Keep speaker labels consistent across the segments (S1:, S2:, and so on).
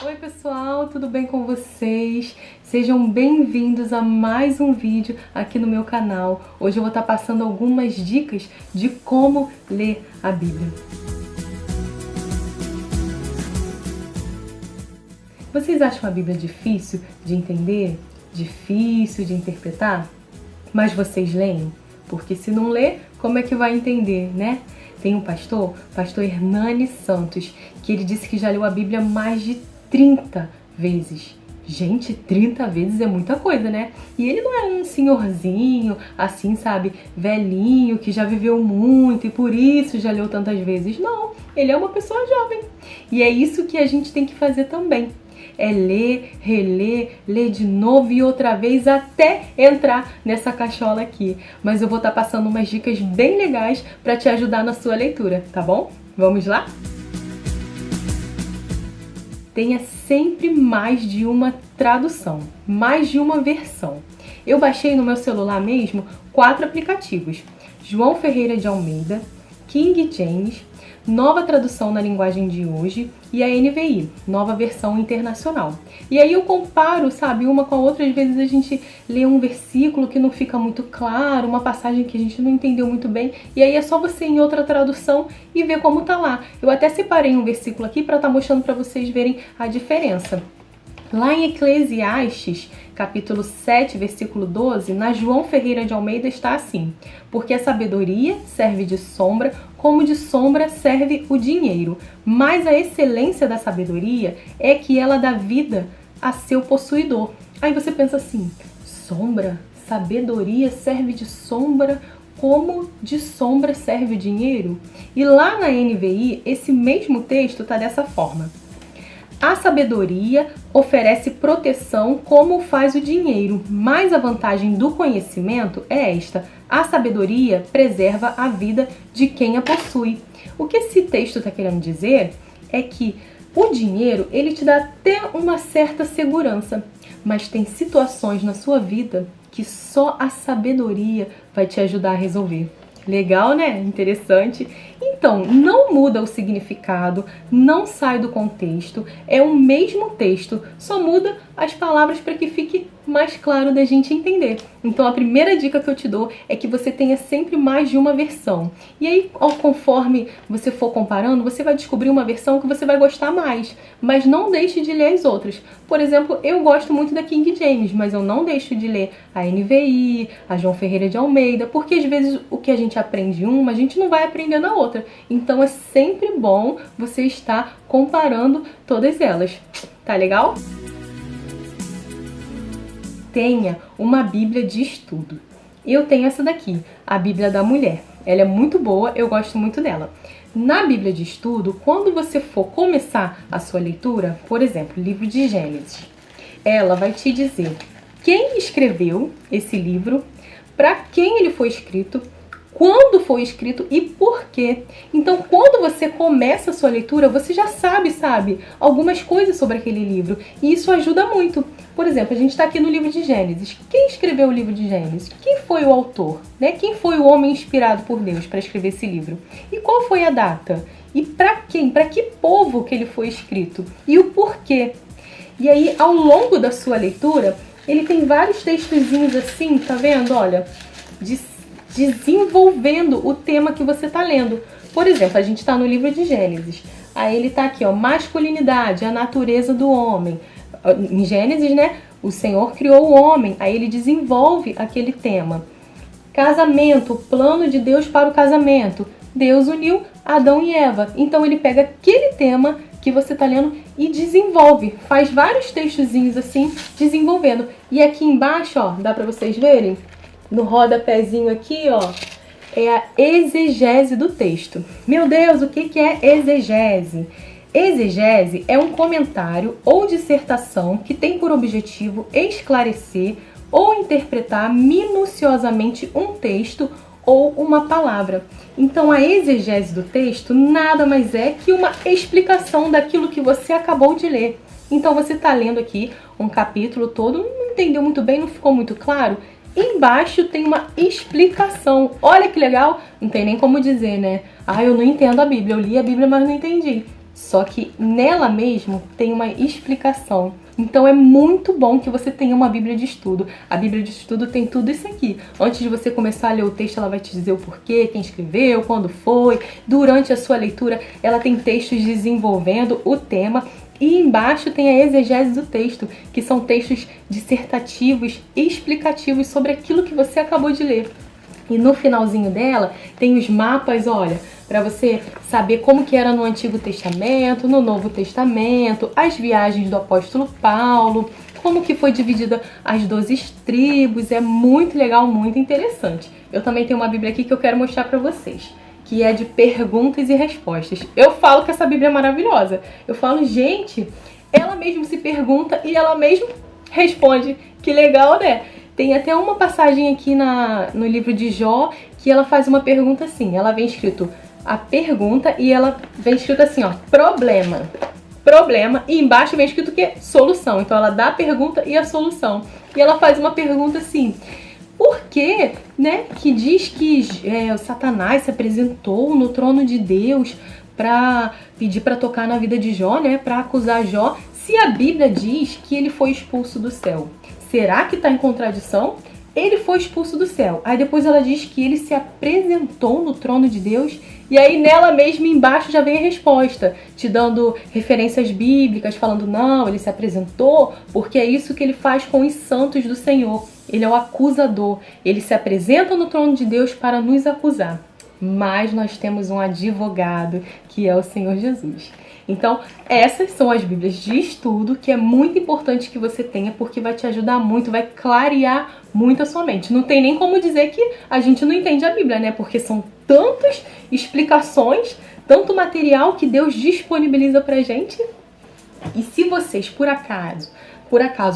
S1: Oi pessoal, tudo bem com vocês? Sejam bem-vindos a mais um vídeo aqui no meu canal. Hoje eu vou estar passando algumas dicas de como ler a Bíblia. Vocês acham a Bíblia difícil de entender? Difícil de interpretar? Mas vocês leem? Porque se não ler, como é que vai entender, né? Tem um pastor Hernani Santos, que ele disse que já leu a Bíblia mais de 30 vezes. Gente, 30 vezes é muita coisa, né? E ele não é um senhorzinho, assim, sabe, velhinho, que já viveu muito e por isso já leu tantas vezes. Não, ele é uma pessoa jovem. E é isso que a gente tem que fazer também. É ler, reler, ler de novo e outra vez até entrar nessa cachola aqui. Mas eu vou estar passando umas dicas bem legais para te ajudar na sua leitura, tá bom? Vamos lá? Tenha sempre mais de uma tradução, mais de uma versão. Eu baixei no meu celular mesmo 4 aplicativos: João Ferreira de Almeida, King James, Nova Tradução na Linguagem de Hoje e a NVI, Nova Versão Internacional. E aí eu comparo, sabe, uma com a outra. Às vezes a gente lê um versículo que não fica muito claro, uma passagem que a gente não entendeu muito bem, e aí é só você ir em outra tradução e ver como tá lá. Eu até separei um versículo aqui para estar mostrando para vocês verem a diferença. Lá em Eclesiastes, capítulo 7, versículo 12, na João Ferreira de Almeida está assim: porque a sabedoria serve de sombra, como de sombra serve o dinheiro. Mas a excelência da sabedoria é que ela dá vida a seu possuidor. Aí você pensa assim: sombra? Sabedoria serve de sombra, como de sombra serve o dinheiro? E lá na NVI, esse mesmo texto está dessa forma: a sabedoria oferece proteção como faz o dinheiro, mas a vantagem do conhecimento é esta: a sabedoria preserva a vida de quem a possui. O que esse texto está querendo dizer é que o dinheiro, ele te dá até uma certa segurança, mas tem situações na sua vida que só a sabedoria vai te ajudar a resolver. Legal, né? Interessante. Então, não muda o significado, não sai do contexto, é o mesmo texto, só muda as palavras para que fique mais claro da gente entender. Então, a primeira dica que eu te dou é que você tenha sempre mais de uma versão. E aí, conforme você for comparando, você vai descobrir uma versão que você vai gostar mais, mas não deixe de ler as outras. Por exemplo, eu gosto muito da King James, mas eu não deixo de ler a NVI, a João Ferreira de Almeida, porque às vezes o que a gente aprende em uma, a gente não vai aprender na outra. Então é sempre bom você estar comparando todas elas. Tá legal? Tenha uma Bíblia de estudo. Eu tenho essa daqui, a Bíblia da Mulher. Ela é muito boa, eu gosto muito dela. Na Bíblia de estudo, quando você for começar a sua leitura, por exemplo, livro de Gênesis, ela vai te dizer quem escreveu esse livro, para quem ele foi escrito, quando foi escrito e por quê. Então, quando você começa a sua leitura, você já sabe, algumas coisas sobre aquele livro. E isso ajuda muito. Por exemplo, a gente está aqui no livro de Gênesis. Quem escreveu o livro de Gênesis? Quem foi o autor? Né? Quem foi o homem inspirado por Deus para escrever esse livro? E qual foi a data? E para quem? Para que povo que ele foi escrito? E o porquê? E aí, ao longo da sua leitura, ele tem vários textozinhos assim, tá vendo? Olha, desenvolvendo o tema que você está lendo. Por exemplo, a gente está no livro de Gênesis. Aí ele está aqui, ó, masculinidade, a natureza do homem. Em Gênesis, né, o Senhor criou o homem. Aí ele desenvolve aquele tema. Casamento, o plano de Deus para o casamento. Deus uniu Adão e Eva. Então ele pega aquele tema que você está lendo e desenvolve. Faz vários textozinhos assim, desenvolvendo. E aqui embaixo, ó, dá para vocês verem? No rodapézinho aqui, ó, é a exegese do texto. Meu Deus, o que é exegese? Exegese é um comentário ou dissertação que tem por objetivo esclarecer ou interpretar minuciosamente um texto ou uma palavra. Então, a exegese do texto nada mais é que uma explicação daquilo que você acabou de ler. Então, você está lendo aqui um capítulo todo, não entendeu muito bem, não ficou muito claro? Embaixo tem uma explicação. Olha que legal! Não tem nem como dizer, né? Ah, eu não entendo a Bíblia. Eu li a Bíblia, mas não entendi. Só que nela mesmo tem uma explicação. Então é muito bom que você tenha uma Bíblia de estudo. A Bíblia de estudo tem tudo isso aqui. Antes de você começar a ler o texto, ela vai te dizer o porquê, quem escreveu, quando foi. Durante a sua leitura, ela tem textos desenvolvendo o tema. E embaixo tem a exegese do texto, que são textos dissertativos e explicativos sobre aquilo que você acabou de ler. E no finalzinho dela tem os mapas, olha, para você saber como que era no Antigo Testamento, no Novo Testamento, as viagens do apóstolo Paulo, como que foi dividida as 12 tribos. É muito legal, muito interessante. Eu também tenho uma Bíblia aqui que eu quero mostrar para vocês, que é de perguntas e respostas. Eu falo que essa Bíblia é maravilhosa. Eu falo, gente, ela mesmo se pergunta e ela mesmo responde. Que legal, né? Tem até uma passagem aqui no livro de Jó que ela faz uma pergunta assim. Ela vem escrito a pergunta e ela vem escrito assim, ó, problema. Problema, e embaixo vem escrito o quê? Solução. Então ela dá a pergunta e a solução. E ela faz uma pergunta assim: por que, né, que diz que o Satanás se apresentou no trono de Deus para pedir para tocar na vida de Jó, né, para acusar Jó, se a Bíblia diz que ele foi expulso do céu? Será que está em contradição? Ele foi expulso do céu. Aí depois ela diz que ele se apresentou no trono de Deus. E aí nela mesma embaixo já vem a resposta, te dando referências bíblicas, falando, não, ele se apresentou porque é isso que ele faz com os santos do Senhor. Ele é o acusador. Ele se apresenta no trono de Deus para nos acusar. Mas nós temos um advogado, que é o Senhor Jesus. Então, essas são as Bíblias de estudo, que é muito importante que você tenha, porque vai te ajudar muito, vai clarear muito a sua mente. Não tem nem como dizer que a gente não entende a Bíblia, né? Porque são tantas explicações, tanto material que Deus disponibiliza pra gente. E se vocês, por acaso,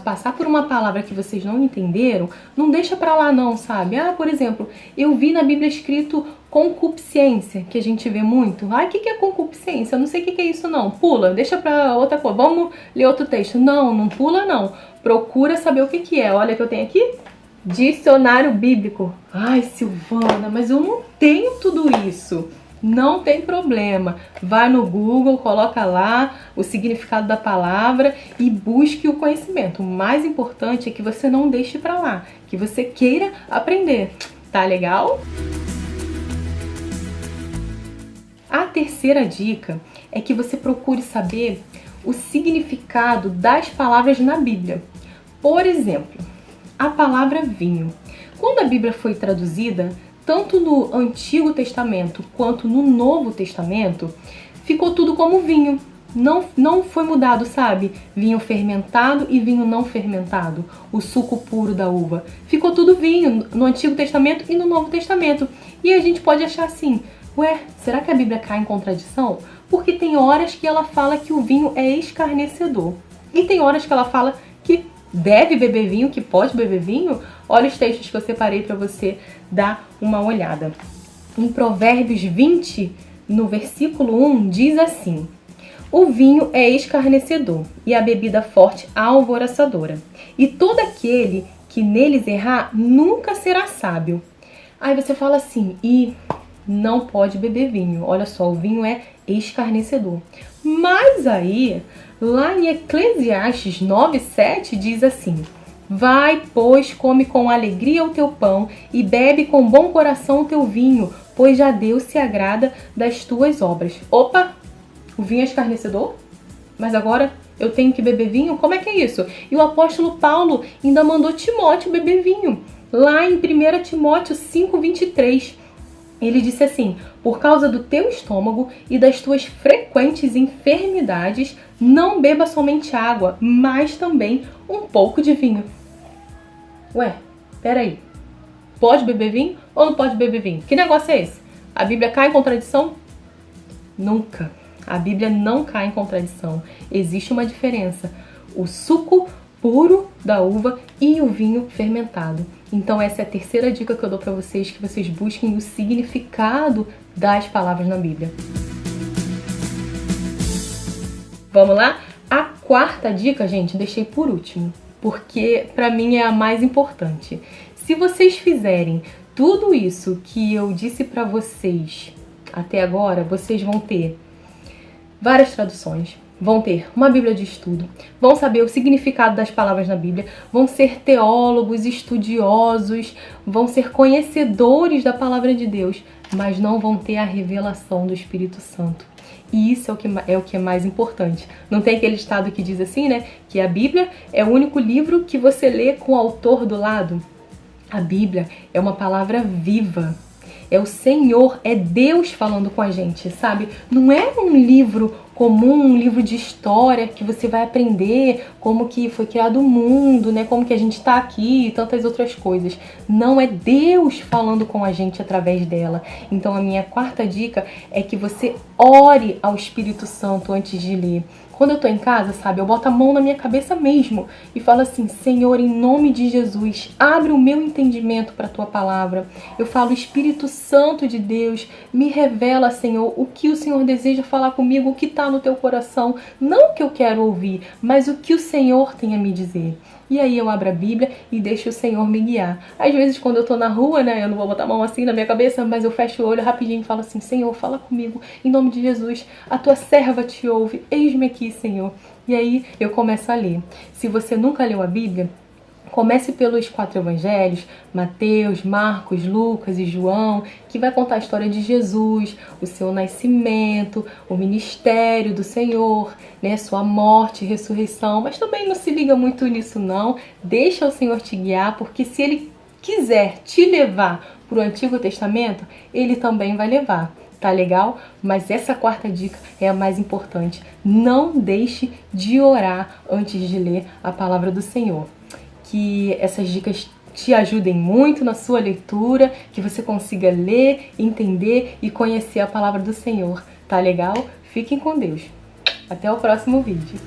S1: passar por uma palavra que vocês não entenderam, não deixa pra lá não, sabe? Ah, por exemplo, eu vi na Bíblia escrito concupiscência, que a gente vê muito. Ah, o que é concupiscência? Eu não sei o que é isso não. Pula, deixa pra outra coisa. Vamos ler outro texto. Não, não pula não. Procura saber o que é. Olha que eu tenho aqui. Dicionário bíblico. Ai, Silvana, mas eu não tenho tudo isso. Não tem problema. Vai no Google, coloca lá o significado da palavra e busque o conhecimento. O mais importante é que você não deixe pra lá, que você queira aprender. Tá legal? A terceira dica é que você procure saber o significado das palavras na Bíblia. Por exemplo, a palavra vinho. Quando a Bíblia foi traduzida, tanto no Antigo Testamento quanto no Novo Testamento, ficou tudo como vinho. Não foi mudado, sabe? Vinho fermentado e vinho não fermentado. O suco puro da uva. Ficou tudo vinho no Antigo Testamento e no Novo Testamento. E a gente pode achar assim, ué, será que a Bíblia cai em contradição? Porque tem horas que ela fala que o vinho é escarnecedor. E tem horas que ela fala que deve beber vinho, que pode beber vinho. Olha os textos que eu separei para você dar uma olhada. Em Provérbios 20, no versículo 1, diz assim: o vinho é escarnecedor e a bebida forte alvoroçadora. E todo aquele que neles errar nunca será sábio. Aí você fala assim, e não pode beber vinho. Olha só, o vinho é escarnecedor. Mas aí, lá em Eclesiastes 9:7 diz assim: vai, pois, come com alegria o teu pão e bebe com bom coração o teu vinho, pois já Deus se agrada das tuas obras. Opa, o vinho é escarnecedor? Mas agora eu tenho que beber vinho? Como é que é isso? E o apóstolo Paulo ainda mandou Timóteo beber vinho. Lá em 1 Timóteo 5:23. Ele disse assim: por causa do teu estômago e das tuas frequentes enfermidades, não beba somente água, mas também um pouco de vinho. Ué, peraí. Pode beber vinho ou não pode beber vinho? Que negócio é esse? A Bíblia cai em contradição? Nunca. A Bíblia não cai em contradição. Existe uma diferença. O suco puro da uva e o vinho fermentado. Então essa é a terceira dica que eu dou para vocês, que vocês busquem o significado das palavras na Bíblia. Vamos lá? A quarta dica, gente, deixei por último, porque para mim é a mais importante. Se vocês fizerem tudo isso que eu disse para vocês até agora, vocês vão ter várias traduções, vão ter uma Bíblia de estudo, vão saber o significado das palavras na Bíblia, vão ser teólogos, estudiosos, vão ser conhecedores da palavra de Deus, mas não vão ter a revelação do Espírito Santo. E isso é o que é mais importante. Não tem aquele ditado que diz assim, né? Que a Bíblia é o único livro que você lê com o autor do lado. A Bíblia é uma palavra viva. É o Senhor, é Deus falando com a gente, sabe? Não é um livro comum, um livro de história que você vai aprender como que foi criado o mundo, né? Como que a gente tá aqui e tantas outras coisas. Não, é Deus falando com a gente através dela. Então a minha quarta dica é que você ore ao Espírito Santo antes de ler. Quando eu tô em casa, sabe, eu boto a mão na minha cabeça mesmo e falo assim: Senhor, em nome de Jesus, abre o meu entendimento para a tua palavra. Eu falo: Espírito Santo de Deus, me revela, Senhor, o que o Senhor deseja falar comigo, o que está no teu coração. Não o que eu quero ouvir, mas o que o Senhor tem a me dizer. E aí eu abro a Bíblia e deixo o Senhor me guiar. Às vezes quando eu tô na rua, né, eu não vou botar a mão assim na minha cabeça, mas eu fecho o olho rapidinho e falo assim: Senhor, fala comigo, em nome de Jesus, a tua serva te ouve, eis-me aqui, Senhor. E aí eu começo a ler. Se você nunca leu a Bíblia, comece pelos 4 evangelhos, Mateus, Marcos, Lucas e João, que vai contar a história de Jesus, o seu nascimento, o ministério do Senhor, né, sua morte e ressurreição. Mas também não se liga muito nisso não, deixa o Senhor te guiar, porque se Ele quiser te levar para o Antigo Testamento, Ele também vai levar. Tá legal? Mas essa quarta dica é a mais importante. Não deixe de orar antes de ler a palavra do Senhor. Que essas dicas te ajudem muito na sua leitura, que você consiga ler, entender e conhecer a palavra do Senhor. Tá legal? Fiquem com Deus. Até o próximo vídeo.